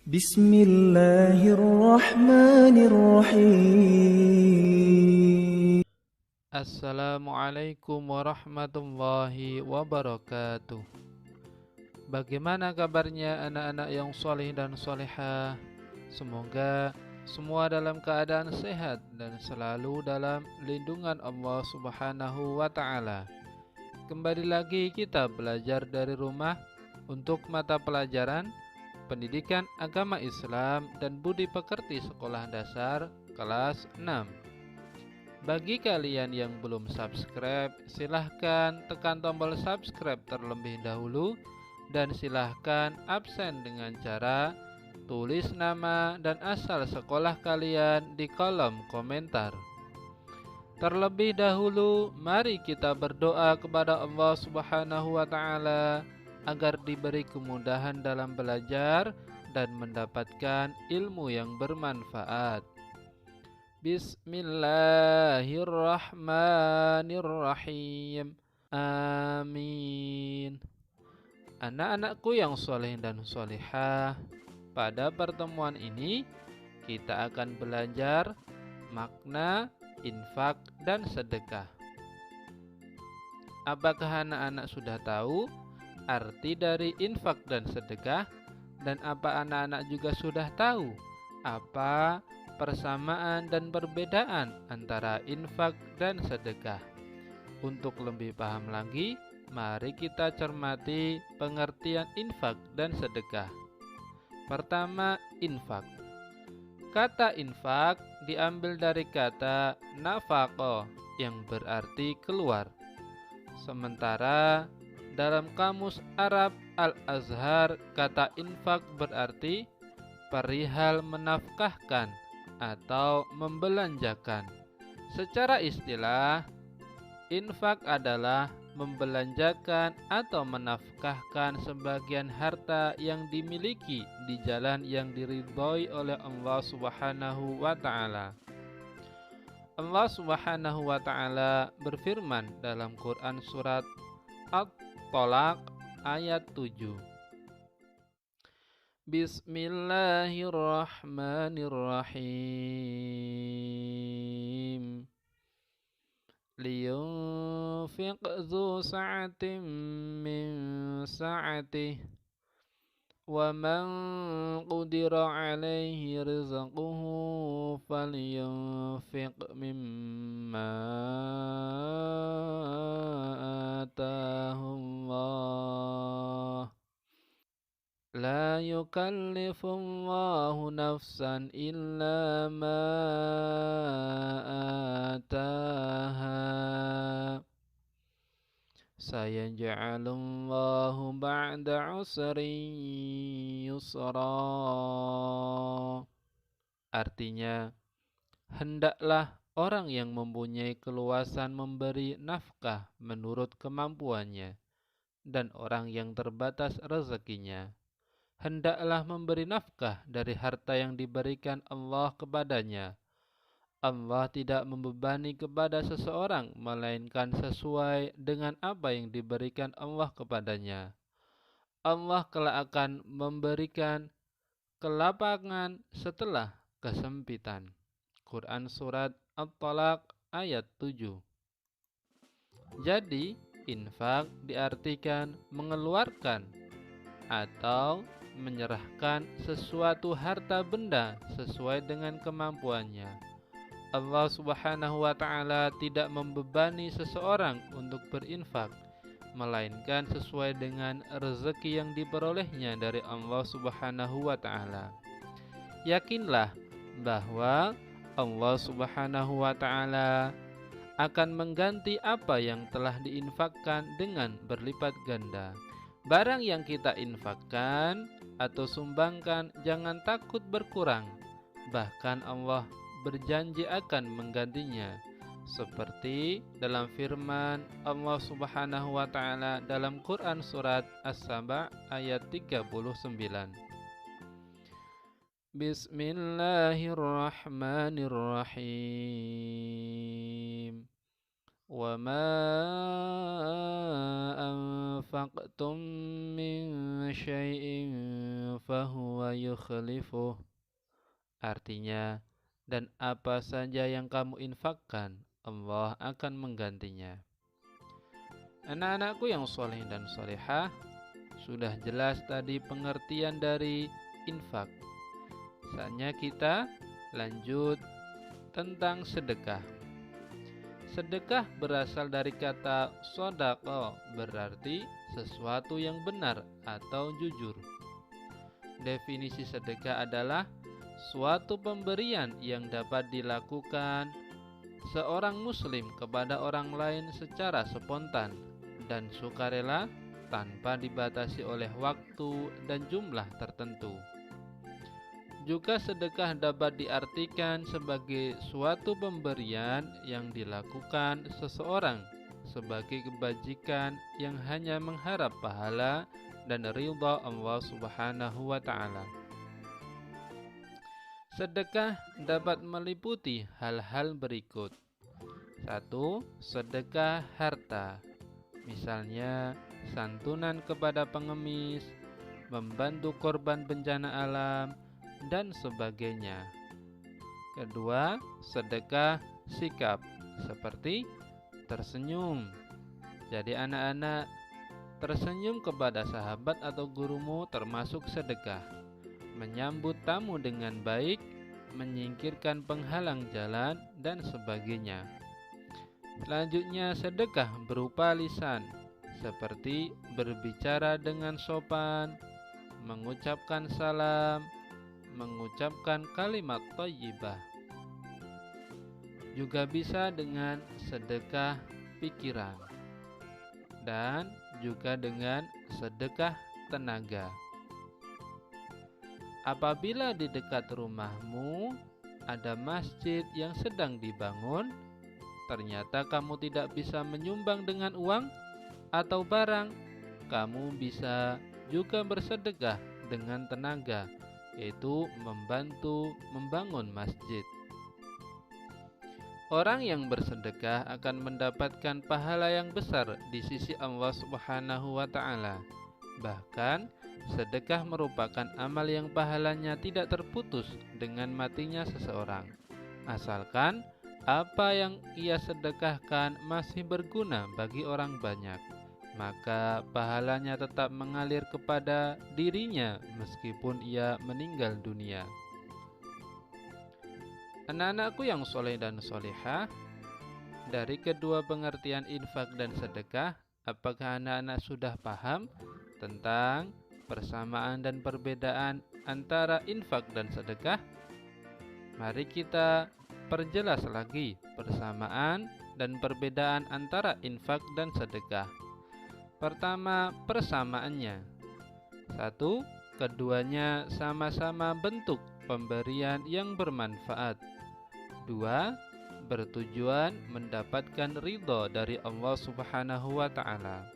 Bismillahirrahmanirrahim. Assalamualaikum warahmatullahi wabarakatuh. Bagaimana kabarnya anak-anak yang soleh dan solehah? Semoga semua dalam keadaan sehat dan selalu dalam lindungan Allah Subhanahu wa Ta'ala. Kembali lagi kita belajar dari rumah untuk mata pelajaran Pendidikan Agama Islam dan Budi Pekerti Sekolah Dasar kelas 6. Bagi kalian yang belum subscribe, silahkan tekan tombol subscribe terlebih dahulu dan silahkan absen dengan cara tulis nama dan asal sekolah kalian di kolom komentar. Terlebih dahulu, mari kita berdoa kepada Allah Subhanahu wa Ta'ala agar diberi kemudahan dalam belajar dan mendapatkan ilmu yang bermanfaat. Bismillahirrahmanirrahim. Amin. Anak-anakku yang soleh dan solehah, pada pertemuan ini kita akan belajar makna infak dan sedekah. Apakah anak-anak sudah tahu arti dari infak dan sedekah? Dan apa anak-anak juga sudah tahu apa persamaan dan perbedaan antara infak dan sedekah? Untuk lebih paham lagi, mari kita cermati pengertian infak dan sedekah. Pertama, infak. Kata infak diambil dari kata nafaqah yang berarti keluar. Sementara dalam kamus Arab Al-Azhar, kata infak berarti perihal menafkahkan atau membelanjakan. Secara istilah, infak adalah membelanjakan atau menafkahkan sebagian harta yang dimiliki di jalan yang diridhoi oleh Allah Subhanahu wa Ta'ala. Allah Subhanahu wa Ta'ala berfirman dalam Quran surat At-Tolaq ayat 7. Bismillahirrahmanirrahim. Liyunfiq dzu sa'atin min sa'atih wa man qudira 'alaihi rizquhu falyunfiq mimma atahullah. La yukallifullahu nafsan illa ma ataha. Sayaj'alullahu ba'da usrin yusra. Artinya, hendaklah orang yang mempunyai keluasan memberi nafkah menurut kemampuannya, dan orang yang terbatas rezekinya hendaklah memberi nafkah dari harta yang diberikan Allah kepadanya. Allah tidak membebani kepada seseorang melainkan sesuai dengan apa yang diberikan Allah kepadanya. Allah kelak akan memberikan kelapangan setelah kesempitan. Quran surat At-Tolaq ayat 7. Jadi, infak diartikan mengeluarkan atau menyerahkan sesuatu harta benda sesuai dengan kemampuannya. Allah Subhanahu wa Ta'ala tidak membebani seseorang untuk berinfak, melainkan sesuai dengan rezeki yang diperolehnya dari Allah Subhanahu wa Ta'ala. Yakinlah bahwa Allah Subhanahu wa Ta'ala akan mengganti apa yang telah diinfakkan dengan berlipat ganda. Barang yang kita infakkan atau sumbangkan jangan takut berkurang. Bahkan Allah berjanji akan menggantinya. Seperti dalam firman Allah Subhanahu wa Ta'ala dalam Quran surat As-Saba ayat 39. Bismillahirrahmanirrahim. وَمَا أَنفَقْتُم مِّن شَيْءٍ فَهُوَ يُخْلِفُهُ. Artinya, dan apa saja yang kamu infakkan, Allah akan menggantinya. Anak-anakku yang soleh dan solehah, sudah jelas tadi pengertian dari infak. Saatnya kita lanjut tentang sedekah. Sedekah berasal dari kata sodaqah, berarti sesuatu yang benar atau jujur. Definisi sedekah adalah suatu pemberian yang dapat dilakukan seorang muslim kepada orang lain secara spontan dan sukarela tanpa dibatasi oleh waktu dan jumlah tertentu. Juga sedekah dapat diartikan sebagai suatu pemberian yang dilakukan seseorang sebagai kebajikan yang hanya mengharap pahala dan ridha Allah Subhanahu wa taala. Sedekah dapat meliputi hal-hal berikut. 1. Sedekah harta. Misalnya santunan kepada pengemis, membantu korban bencana alam, dan sebagainya. Kedua, sedekah sikap, seperti tersenyum. Jadi anak-anak, tersenyum kepada sahabat atau gurumu termasuk sedekah. Menyambut tamu dengan baik, menyingkirkan penghalang jalan, dan sebagainya. Selanjutnya, sedekah berupa lisan, seperti berbicara dengan sopan, mengucapkan salam, mengucapkan kalimat thayyibah. Juga bisa dengan sedekah pikiran dan juga dengan sedekah tenaga. Apabila di dekat rumahmu ada masjid yang sedang dibangun, ternyata kamu tidak bisa menyumbang dengan uang atau barang, kamu bisa juga bersedekah dengan tenaga, yaitu membantu membangun masjid. Orang yang bersedekah akan mendapatkan pahala yang besar di sisi Allah Subhanahu wa taala. Bahkan, sedekah merupakan amal yang pahalanya tidak terputus dengan matinya seseorang. Asalkan apa yang ia sedekahkan masih berguna bagi orang banyak, maka pahalanya tetap mengalir kepada dirinya meskipun ia meninggal dunia. Anak-anakku yang soleh dan solehah, dari kedua pengertian infak dan sedekah, apakah anak-anak sudah paham tentang persamaan dan perbedaan antara infak dan sedekah? Mari kita perjelas lagi persamaan dan perbedaan antara infak dan sedekah. Pertama, persamaannya. 1. Keduanya sama-sama bentuk pemberian yang bermanfaat. 2. Bertujuan mendapatkan ridha dari Allah Subhanahu wa taala.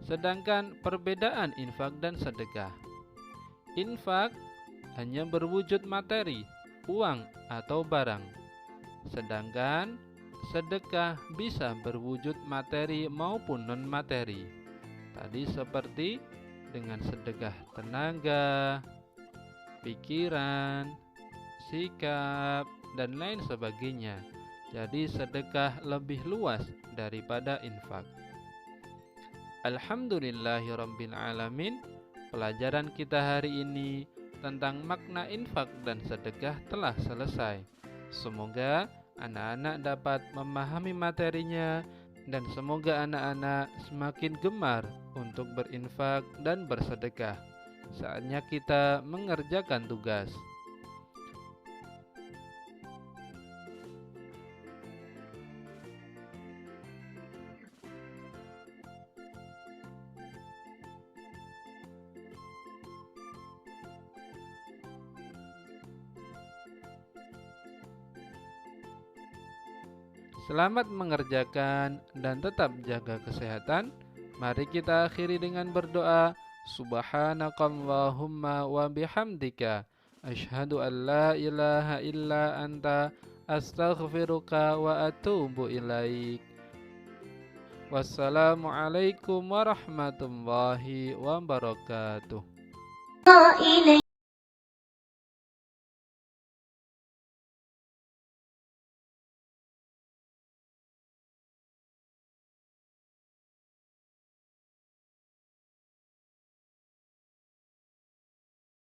Sedangkan perbedaan infak dan sedekah. Infak hanya berwujud materi, uang atau barang. Sedangkan sedekah bisa berwujud materi maupun non-materi. Tadi seperti dengan sedekah tenaga, pikiran, sikap, dan lain sebagainya. Jadi sedekah lebih luas daripada infak. Alhamdulillahirabbil alamin. Pelajaran kita hari ini tentang makna infak dan sedekah telah selesai. Semoga anak-anak dapat memahami materinya dan semoga anak-anak semakin gemar untuk berinfak dan bersedekah. Saatnya kita mengerjakan tugas. Selamat mengerjakan dan tetap jaga kesehatan. Mari kita akhiri dengan berdoa. Subhanakallahumma wa bihamdika, asyhadu an la ilaha illa anta, Astaghfiruka wa atubu ilaik. Wassalamualaikum warahmatullahi wabarakatuh.